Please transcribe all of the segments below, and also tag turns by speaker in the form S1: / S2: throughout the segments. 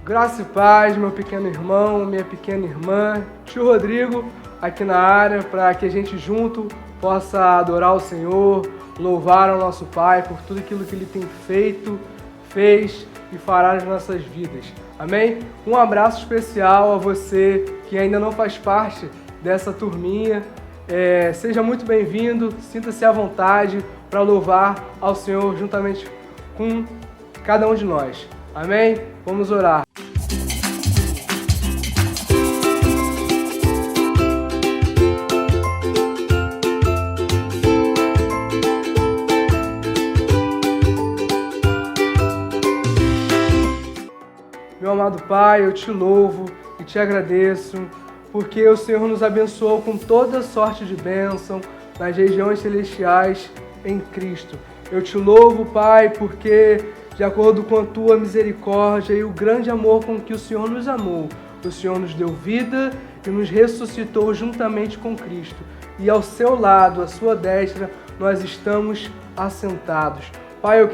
S1: Graça e paz, meu pequeno irmão, minha pequena irmã, tio Rodrigo aqui na área, para que a gente junto possa adorar o Senhor, louvar ao nosso Pai por tudo aquilo que Ele tem feito, fez e fará nas nossas vidas. Amém? Um abraço especial a você que ainda não faz parte dessa turminha. Seja muito bem-vindo, sinta-se à vontade para louvar ao Senhor juntamente com cada um de nós. Amém? Vamos orar. Meu amado Pai, eu te louvo e te agradeço, porque o Senhor nos abençoou com toda sorte de bênção nas regiões celestiais em Cristo. Eu te louvo, Pai, porque de acordo com a tua misericórdia e o grande amor com que o Senhor nos amou, o Senhor nos deu vida e nos ressuscitou juntamente com Cristo. E ao seu lado, à sua destra, nós estamos assentados. Pai, eu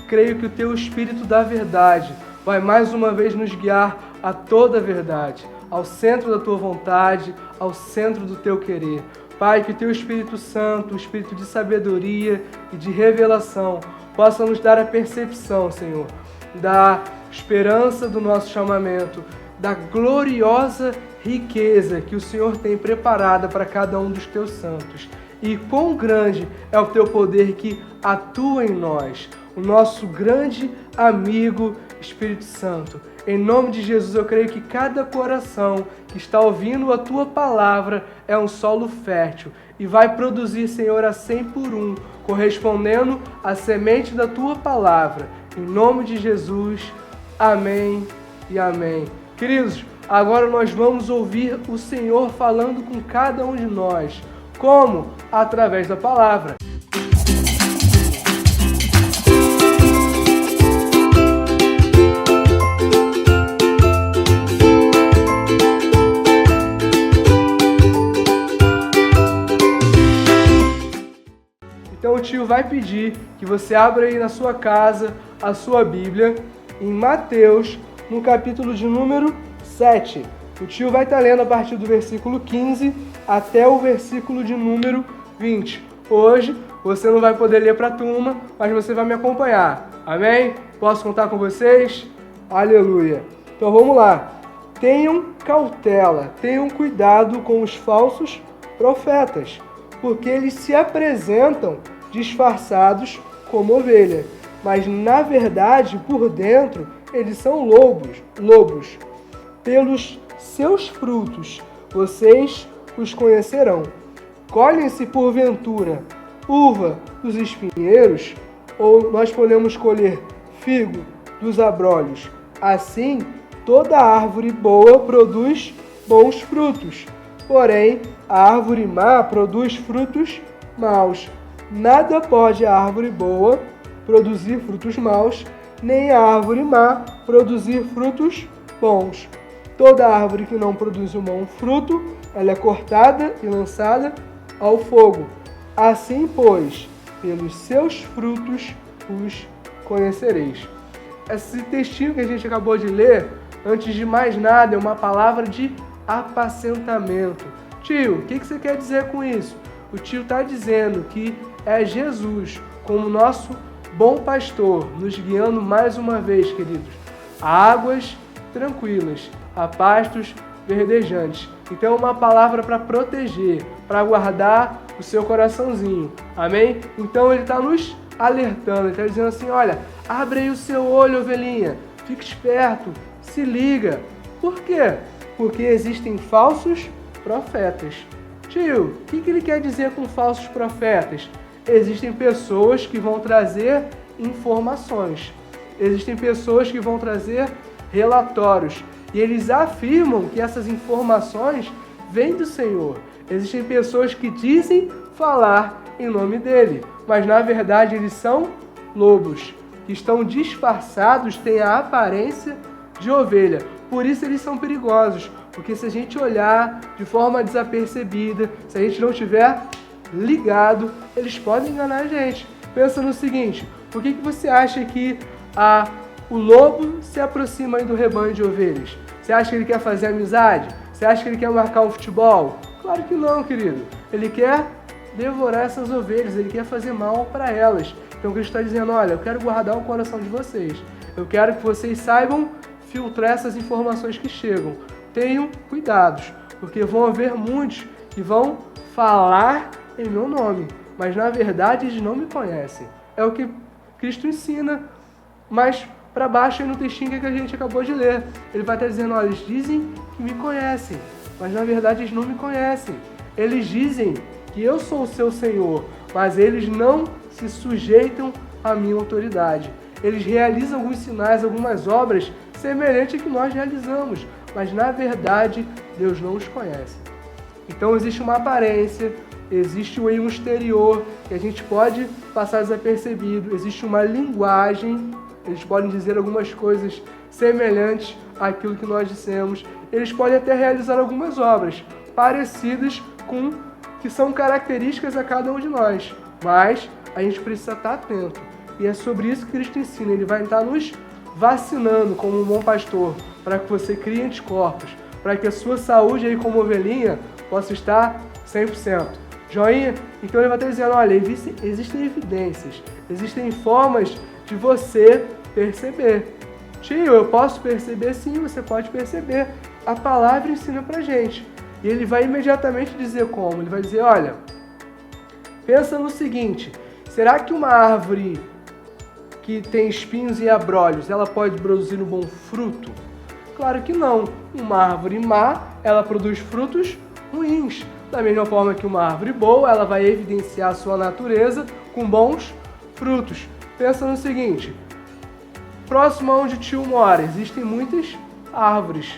S1: creio que o teu Espírito da verdade vai mais uma vez nos guiar a toda a verdade, ao centro da tua vontade, ao centro do teu querer. Pai, que o teu Espírito Santo, o Espírito de sabedoria e de revelação, possa nos dar a percepção, Senhor, da esperança do nosso chamamento, da gloriosa riqueza que o Senhor tem preparada para cada um dos teus santos. E quão grande é o teu poder que atua em nós, o nosso grande amigo Espírito Santo. Em nome de Jesus, eu creio que cada coração que está ouvindo a tua palavra é um solo fértil e vai produzir, Senhor, a 100 por 1, correspondendo à semente da tua palavra. Em nome de Jesus, amém e amém. Queridos, agora nós vamos ouvir o Senhor falando com cada um de nós. Como? Através da palavra. Então o tio vai pedir que você abra aí na sua casa a sua Bíblia em Mateus, no capítulo de número 7. O tio vai estar lendo a partir do versículo 15 até o versículo de número 20. Hoje você não vai poder ler para a turma, mas você vai me acompanhar. Amém? Posso contar com vocês? Aleluia! Então vamos lá. Tenham cautela, tenham cuidado com os falsos profetas, porque eles se apresentam disfarçados como ovelha, mas na verdade, por dentro, eles são lobos. Pelos seus frutos, vocês os conhecerão. Colhem-se porventura uva dos espinheiros, ou nós podemos colher figo dos abrolhos. Assim, toda árvore boa produz bons frutos, porém, a árvore má produz frutos maus. Nada pode a árvore boa produzir frutos maus, nem a árvore má produzir frutos bons. Toda árvore que não produz um bom fruto, ela é cortada e lançada ao fogo. Assim, pois, pelos seus frutos os conhecereis. Esse textinho que a gente acabou de ler, antes de mais nada, é uma palavra de apacentamento. Tio, o que você quer dizer com isso? O tio está dizendo que é Jesus, como nosso bom pastor, nos guiando mais uma vez, queridos, a águas tranquilas, a pastos verdejantes. Então é uma palavra para proteger, para guardar o seu coraçãozinho. Amém? Então ele está nos alertando, ele está dizendo assim, olha, abre aí o seu olho, ovelhinha, fique esperto, se liga. Por quê? Porque existem falsos profetas. Tio, o que ele quer dizer com falsos profetas? Existem pessoas que vão trazer informações. Existem pessoas que vão trazer relatórios. E eles afirmam que essas informações vêm do Senhor. Existem pessoas que dizem falar em nome dele, mas na verdade eles são lobos, que estão disfarçados, têm a aparência de ovelha. Por isso eles são perigosos, porque se a gente olhar de forma desapercebida, se a gente não estiver ligado, eles podem enganar a gente. Pensa no seguinte, por que você acha que a o lobo se aproxima aí do rebanho de ovelhas? Você acha que ele quer fazer amizade? Você acha que ele quer marcar um futebol? Claro que não, querido. Ele quer devorar essas ovelhas, ele quer fazer mal para elas. Então Cristo está dizendo, olha, eu quero guardar o coração de vocês. Eu quero que vocês saibam filtrar essas informações que chegam. Tenham cuidados, porque vão haver muitos que vão falar em meu nome, mas na verdade eles não me conhecem. É o que Cristo ensina, mas para baixo aí no textinho que a gente acabou de ler. Ele vai estar dizendo, olha, eles dizem que me conhecem, mas na verdade eles não me conhecem. Eles dizem que eu sou o seu Senhor, mas eles não se sujeitam à minha autoridade. Eles realizam alguns sinais, algumas obras semelhantes ao que nós realizamos, mas na verdade Deus não os conhece. Então existe uma aparência, existe um exterior que a gente pode passar desapercebido, existe uma linguagem, eles podem dizer algumas coisas semelhantes àquilo que nós dissemos, eles podem até realizar algumas obras parecidas com que são características a cada um de nós, mas a gente precisa estar atento. E é sobre isso que Cristo ensina. Ele vai estar nos vacinando como um bom pastor, para que você crie anticorpos, para que a sua saúde aí como ovelhinha possa estar 100%. Joinha? Então ele vai estar dizendo, olha, existem evidências, existem formas de você perceber. Tio, eu posso perceber? Sim, você pode perceber. A palavra ensina pra gente. E ele vai imediatamente dizer como. Ele vai dizer, olha, pensa no seguinte, será que uma árvore que tem espinhos e abrolhos, ela pode produzir um bom fruto? Claro que não. Uma árvore má, ela produz frutos ruins. Da mesma forma que uma árvore boa, ela vai evidenciar a sua natureza com bons frutos. Pensa no seguinte, próximo a onde o tio mora, existem muitas árvores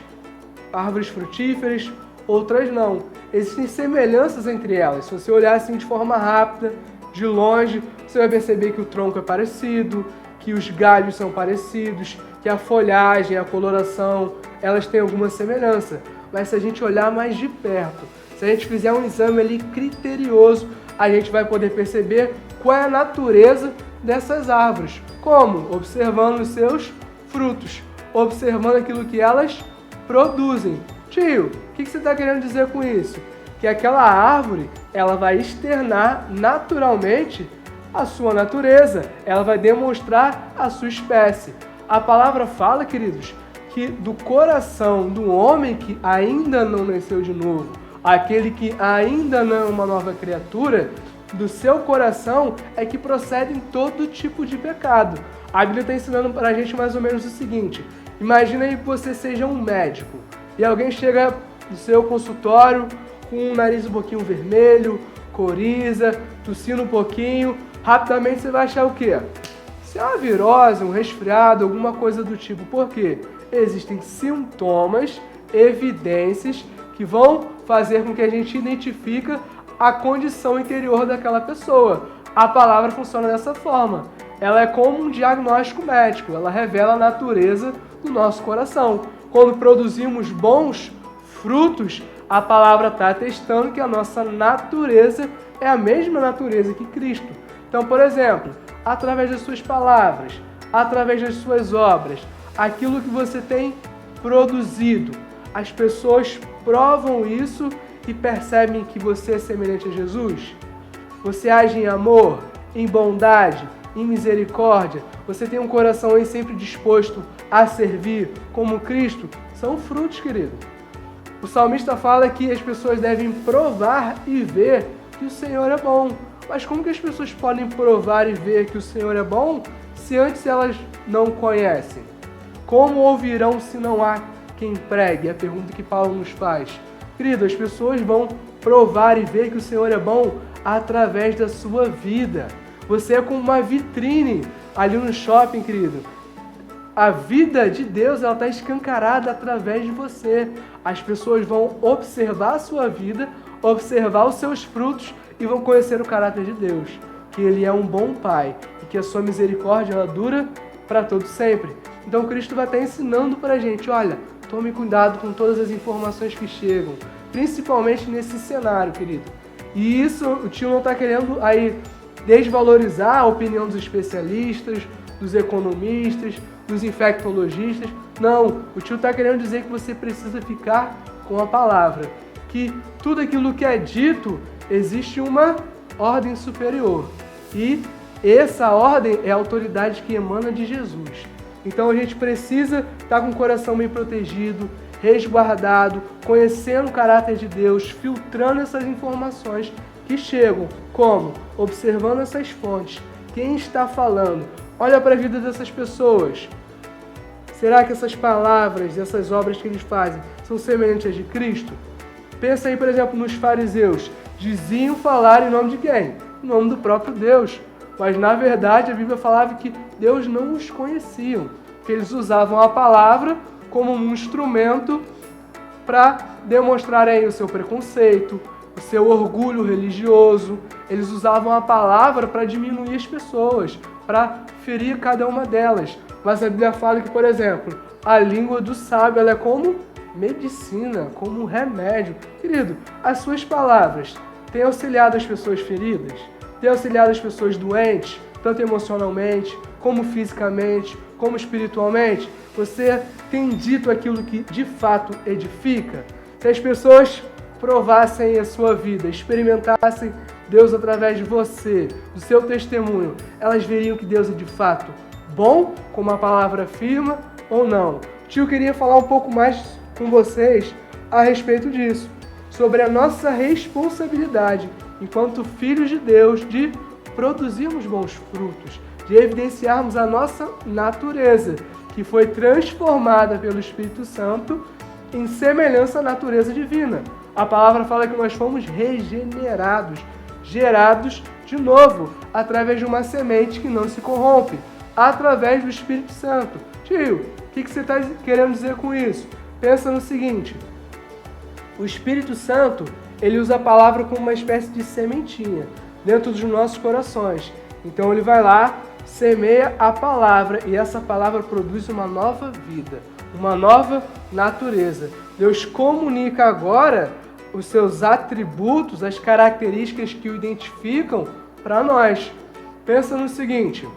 S1: frutíferas, outras não. Existem semelhanças entre elas. Se você olhar assim de forma rápida, de longe, você vai perceber que o tronco é parecido, que os galhos são parecidos, que a folhagem, a coloração, elas têm alguma semelhança. Mas se a gente olhar mais de perto, se a gente fizer um exame ali criterioso, a gente vai poder perceber qual é a natureza dessas árvores. Como? Observando os seus frutos, observando aquilo que elas produzem. Tio, o que você está querendo dizer com isso? Que aquela árvore, ela vai externar naturalmente a sua natureza, ela vai demonstrar a sua espécie. A palavra fala, queridos, que do coração do homem que ainda não nasceu de novo, aquele que ainda não é uma nova criatura, do seu coração é que procedem todo tipo de pecado. A Bíblia está ensinando para a gente mais ou menos o seguinte, imagina aí que você seja um médico, e alguém chega no seu consultório com o nariz um pouquinho vermelho, coriza, tossindo um pouquinho, rapidamente você vai achar o quê? Se é uma virose, um resfriado, alguma coisa do tipo. Por quê? Existem sintomas, evidências que vão fazer com que a gente identifique a condição interior daquela pessoa. A palavra funciona dessa forma. Ela é como um diagnóstico médico, ela revela a natureza do nosso coração. Quando produzimos bons frutos, a palavra está atestando que a nossa natureza é a mesma natureza que Cristo. Então, por exemplo, através das suas palavras, através das suas obras, aquilo que você tem produzido, as pessoas provam isso e percebem que você é semelhante a Jesus? Você age em amor, em bondade, em misericórdia? Você tem um coração aí sempre disposto a servir como Cristo? São frutos, querido. O salmista fala que as pessoas devem provar e ver que o Senhor é bom. Mas como que as pessoas podem provar e ver que o Senhor é bom se antes elas não conhecem? Como ouvirão se não há quem pregue? É a pergunta que Paulo nos faz. Querido, as pessoas vão provar e ver que o Senhor é bom através da sua vida. Você é como uma vitrine ali no shopping, querido. A vida de Deus está escancarada através de você. As pessoas vão observar a sua vida, observar os seus frutos e vão conhecer o caráter de Deus. Que Ele é um bom Pai e que a sua misericórdia ela dura para todo sempre. Então Cristo vai estar ensinando para a gente, olha, tome cuidado com todas as informações que chegam, principalmente nesse cenário, querido. E isso o tio não está querendo aí desvalorizar a opinião dos especialistas, dos economistas, dos infectologistas. Não, o tio está querendo dizer que você precisa ficar com a palavra, que tudo aquilo que é dito, existe uma ordem superior. E essa ordem é a autoridade que emana de Jesus. Então a gente precisa estar com o coração bem protegido, resguardado, conhecendo o caráter de Deus, filtrando essas informações que chegam. Como? Observando essas fontes. Quem está falando? Olha para a vida dessas pessoas. Será que essas palavras, essas obras que eles fazem, são semelhantes às de Cristo? Pensa aí, por exemplo, nos fariseus. Diziam falar em nome de quem? Em nome do próprio Deus. Mas, na verdade, a Bíblia falava que Deus não os conhecia, que eles usavam a palavra como um instrumento para demonstrar aí o seu preconceito, o seu orgulho religioso. Eles usavam a palavra para diminuir as pessoas, para ferir cada uma delas. Mas a Bíblia fala que, por exemplo, a língua do sábio ela é como medicina, como um remédio. Querido, as suas palavras têm auxiliado as pessoas feridas? Têm auxiliado as pessoas doentes, tanto emocionalmente, como fisicamente, como espiritualmente? Você tem dito aquilo que de fato edifica? Se as pessoas provassem a sua vida, experimentassem Deus através de você, do seu testemunho, elas veriam que Deus é de fato bom, como a palavra afirma, ou não? Tio queria falar um pouco mais com vocês a respeito disso, sobre a nossa responsabilidade enquanto filhos de Deus de produzirmos bons frutos, de evidenciarmos a nossa natureza, que foi transformada pelo Espírito Santo em semelhança à natureza divina. A palavra fala que nós fomos regenerados, gerados de novo, através de uma semente que não se corrompe, através do Espírito Santo. Tio, o que você está querendo dizer com isso? Pensa no seguinte, o Espírito Santo, ele usa a palavra como uma espécie de sementinha dentro dos nossos corações. Então ele vai lá, semeia a palavra e essa palavra produz uma nova vida, uma nova natureza. Deus comunica agora os seus atributos, as características que o identificam para nós. Pensa no seguinte,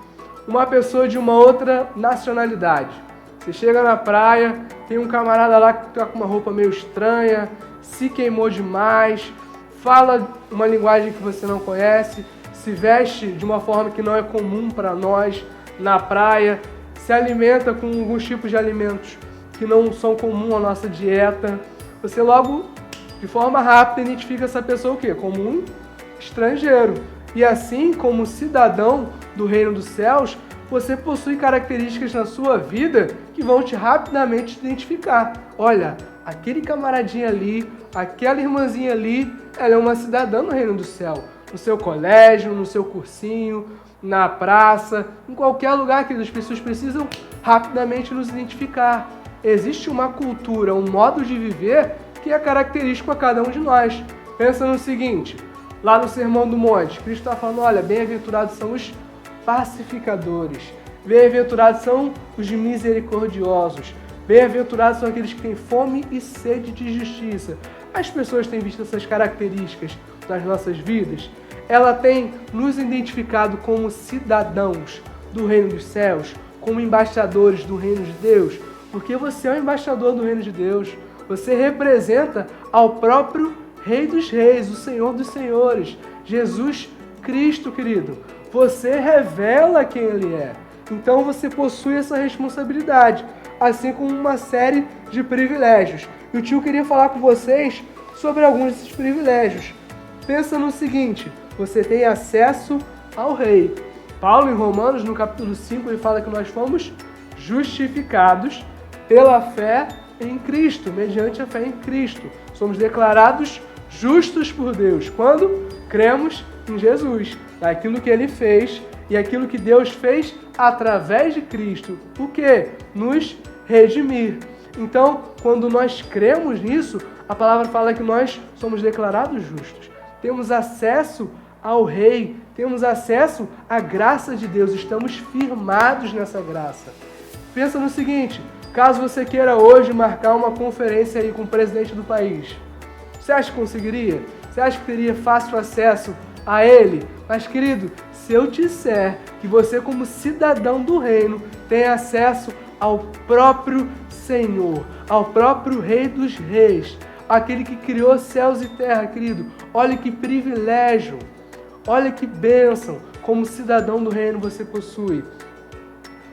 S1: uma pessoa de uma outra nacionalidade. Você chega na praia, tem um camarada lá que está com uma roupa meio estranha, se queimou demais, fala uma linguagem que você não conhece, se veste de uma forma que não é comum para nós na praia, se alimenta com alguns tipos de alimentos que não são comuns à nossa dieta. Você logo, de forma rápida, identifica essa pessoa o quê? Como um estrangeiro. E assim, como cidadão do reino dos céus, você possui características na sua vida que vão te rapidamente identificar. Olha, aquele camaradinho ali, aquela irmãzinha ali, ela é uma cidadã no reino do céu. No seu colégio, no seu cursinho, na praça, em qualquer lugar que as pessoas precisam rapidamente nos identificar. Existe uma cultura, um modo de viver que é característico a cada um de nós. Pensa no seguinte, lá no Sermão do Monte, Cristo está falando, olha, bem-aventurados são os pacificadores, bem-aventurados são os misericordiosos, bem-aventurados são aqueles que têm fome e sede de justiça. As pessoas têm visto essas características nas nossas vidas? Ela tem nos identificado como cidadãos do reino dos céus, como embaixadores do reino de Deus? Porque você é um embaixador do reino de Deus. Você representa ao próprio Rei dos Reis, o Senhor dos Senhores, Jesus Cristo, querido. Você revela quem Ele é. Então você possui essa responsabilidade, assim como uma série de privilégios. E o tio queria falar com vocês sobre alguns desses privilégios. Pensa no seguinte, você tem acesso ao Rei. Paulo, em Romanos, no capítulo 5, ele fala que nós fomos justificados pela fé em Cristo, mediante a fé em Cristo. Somos declarados justos por Deus quando cremos em Jesus, naquilo que Ele fez e aquilo que Deus fez através de Cristo. O quê? Nos redimir. Então, quando nós cremos nisso, a palavra fala que nós somos declarados justos. Temos acesso ao Rei, temos acesso à graça de Deus, estamos firmados nessa graça. Pensa no seguinte, caso você queira hoje marcar uma conferência aí com o presidente do país, você acha que conseguiria? Você acha que teria fácil acesso a ele? Mas, querido, se eu disser que você, como cidadão do reino, tem acesso ao próprio Senhor, ao próprio Rei dos Reis, aquele que criou céus e terra, querido, olha que privilégio, olha que bênção, como cidadão do reino você possui.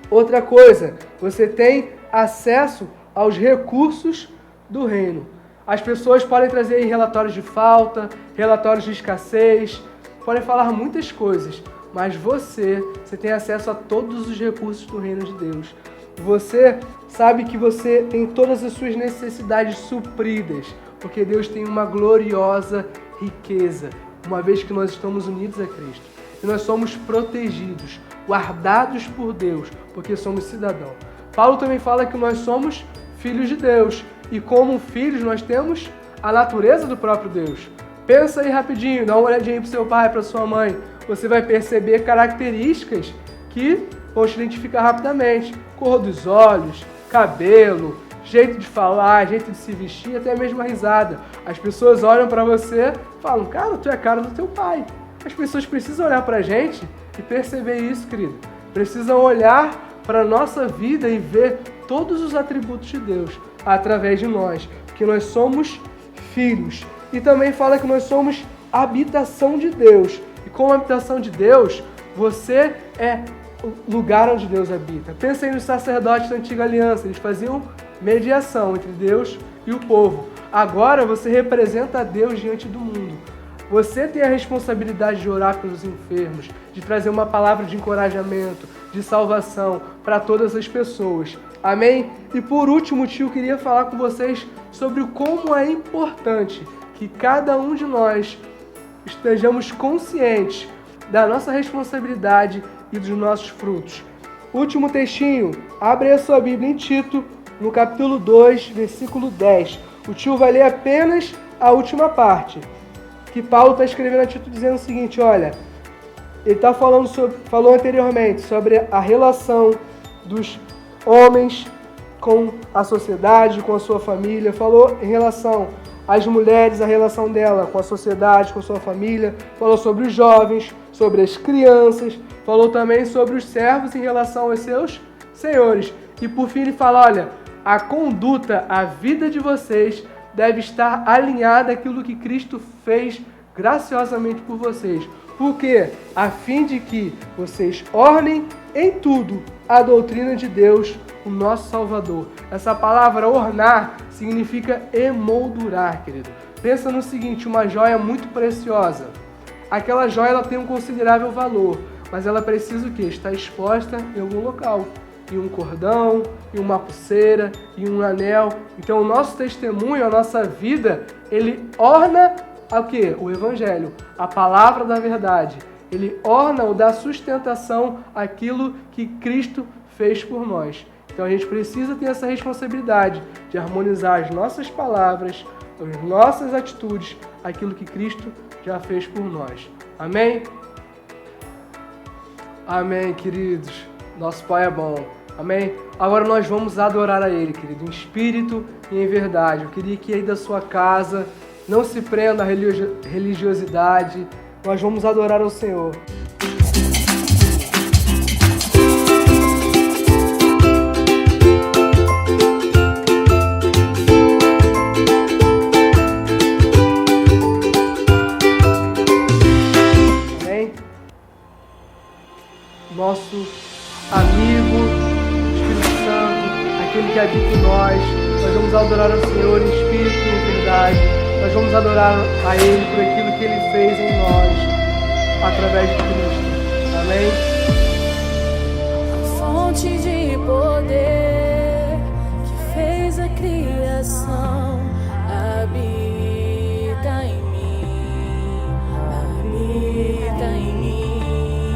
S1: Outra coisa, você tem acesso aos recursos do reino. As pessoas podem trazer aí relatórios de falta, relatórios de escassez, podem falar muitas coisas, mas você tem acesso a todos os recursos do reino de Deus. Você sabe que você tem todas as suas necessidades supridas, porque Deus tem uma gloriosa riqueza, uma vez que nós estamos unidos a Cristo. E nós somos protegidos, guardados por Deus, porque somos cidadãos. Paulo também fala que nós somos filhos de Deus, e como filhos nós temos a natureza do próprio Deus. Pensa aí rapidinho, dá uma olhadinha para o seu pai, para sua mãe. Você vai perceber características que vão te identificar rapidamente. Cor dos olhos, cabelo, jeito de falar, jeito de se vestir, até mesmo a risada. As pessoas olham para você e falam, cara, tu é a cara do teu pai. As pessoas precisam olhar para a gente e perceber isso, querido. Precisam olhar para a nossa vida e ver todos os atributos de Deus através de nós, porque nós somos filhos. E também fala que nós somos habitação de Deus. E como habitação de Deus, você é o lugar onde Deus habita. Pensa aí nos sacerdotes da antiga aliança, eles faziam mediação entre Deus e o povo. Agora você representa a Deus diante do mundo. Você tem a responsabilidade de orar pelos enfermos, de trazer uma palavra de encorajamento, de salvação para todas as pessoas. Amém? E por último, tio, queria falar com vocês sobre como é importante que cada um de nós estejamos conscientes da nossa responsabilidade e dos nossos frutos. Último textinho, abre a sua Bíblia em Tito, no capítulo 2, versículo 10. O tio vai ler apenas a última parte, que Paulo está escrevendo a Tito dizendo o seguinte, olha, ele está falou anteriormente sobre a relação dos homens com a sociedade, com a sua família, falou em relação às mulheres, a relação dela com a sociedade, com a sua família, falou sobre os jovens, sobre as crianças, falou também sobre os servos em relação aos seus senhores. E por fim ele fala, olha, a conduta, a vida de vocês deve estar alinhada àquilo que Cristo fez graciosamente por vocês. Por quê? A fim de que vocês ornem em tudo a doutrina de Deus, o nosso Salvador. Essa palavra ornar significa emoldurar, querido. Pensa no seguinte, uma joia muito preciosa. Aquela joia ela tem um considerável valor, mas ela precisa o quê? Estar exposta em algum local. Em um cordão, em uma pulseira, em um anel. Então o nosso testemunho, a nossa vida, ele orna o quê? O Evangelho, a palavra da verdade. Ele orna ou dá sustentação àquilo que Cristo fez por nós. Então a gente precisa ter essa responsabilidade de harmonizar as nossas palavras, as nossas atitudes, aquilo que Cristo já fez por nós. Amém? Amém, queridos. Nosso Pai é bom. Amém? Agora nós vamos adorar a Ele, querido, em espírito e em verdade. Eu queria que aí da sua casa não se prenda à religiosidade. Nós vamos adorar ao Senhor. Amém? Nosso amigo, Espírito Santo, aquele que habita em nós vamos adorar ao Senhor em espírito e em verdade. Nós vamos adorar a Ele por aquilo que Ele fez em nós, através de Cristo. Amém?
S2: Fonte de poder que fez a criação, habita em mim, habita em mim.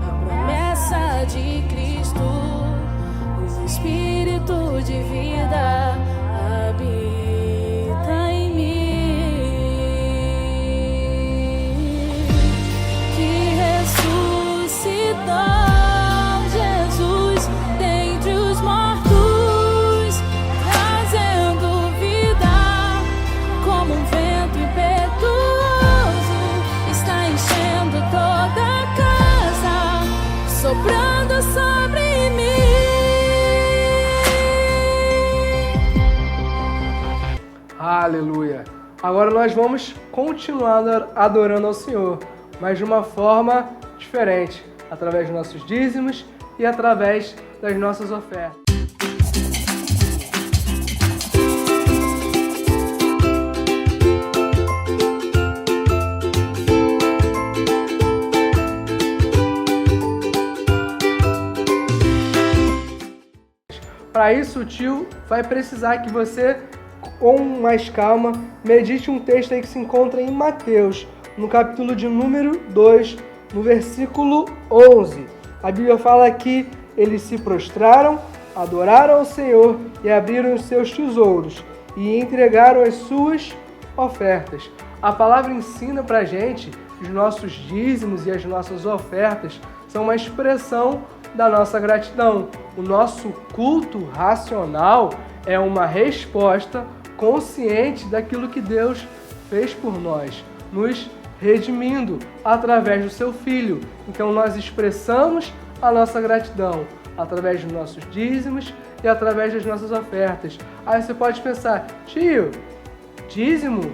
S2: A promessa de Cristo, o Espírito de vida, habita em mim. Que ressuscitou Jesus dentre os mortos, trazendo vida.
S1: Aleluia. Agora nós vamos continuar adorando ao Senhor, mas de uma forma diferente, através dos nossos dízimos e através das nossas ofertas. Para isso, o tio vai precisar que você, com mais calma, medite um texto aí que se encontra em Mateus, no capítulo de número 2, no versículo 11. A Bíblia fala que eles se prostraram, adoraram ao Senhor e abriram os seus tesouros e entregaram as suas ofertas. A palavra ensina para a gente que os nossos dízimos e as nossas ofertas são uma expressão da nossa gratidão. O nosso culto racional é uma resposta consciente daquilo que Deus fez por nós, nos redimindo através do seu Filho. Então nós expressamos a nossa gratidão através dos nossos dízimos e através das nossas ofertas. Aí você pode pensar, tio, dízimo?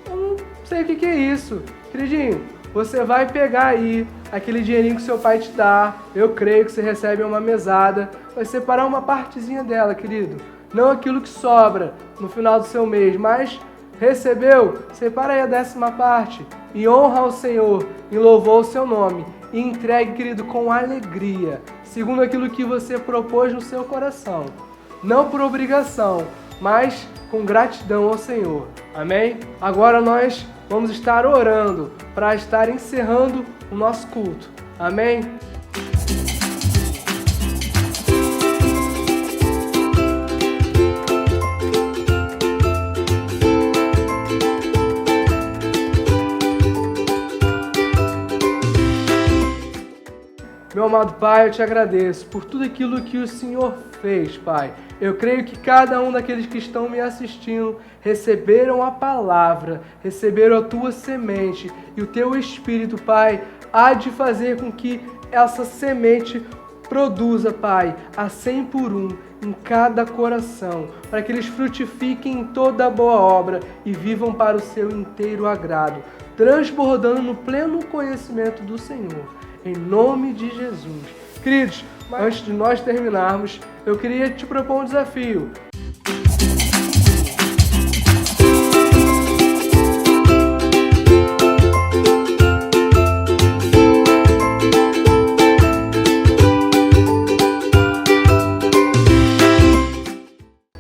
S1: Eu não sei o que é isso. Queridinho, você vai pegar aí aquele dinheirinho que seu pai te dá, eu creio que você recebe uma mesada, vai separar uma partezinha dela, querido. Não aquilo que sobra no final do seu mês, mas recebeu, separa aí a 10ª parte e honra ao Senhor e louvou o seu nome. E entregue, querido, com alegria, segundo aquilo que você propôs no seu coração. Não por obrigação, mas com gratidão ao Senhor. Amém? Agora nós vamos estar orando para estar encerrando o nosso culto. Amém? Meu amado Pai, eu te agradeço por tudo aquilo que o Senhor fez, Pai. Eu creio que cada um daqueles que estão me assistindo receberam a palavra, receberam a tua semente e o teu Espírito, Pai, há de fazer com que essa semente produza, Pai, a 100 por 1 em cada coração, para que eles frutifiquem em toda boa obra e vivam para o seu inteiro agrado, transbordando no pleno conhecimento do Senhor. Em nome de Jesus. Queridos, antes de nós terminarmos, eu queria te propor um desafio.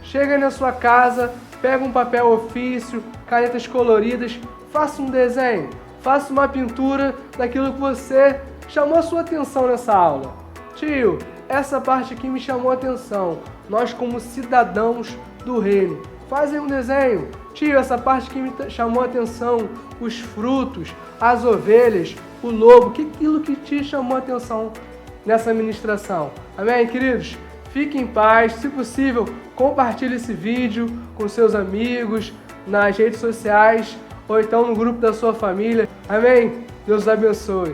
S1: Chega aí na sua casa, pega um papel ofício, canetas coloridas, faça um desenho, faça uma pintura daquilo que você chamou a sua atenção nessa aula. Tio, essa parte aqui me chamou a atenção. Nós como cidadãos do reino, fazem um desenho. Tio, essa parte aqui me chamou a atenção. Os frutos, as ovelhas, o lobo, aquilo que te chamou a atenção nessa ministração. Amém, queridos? Fique em paz. Se possível, compartilhe esse vídeo com seus amigos, nas redes sociais, ou então no grupo da sua família. Amém? Deus abençoe.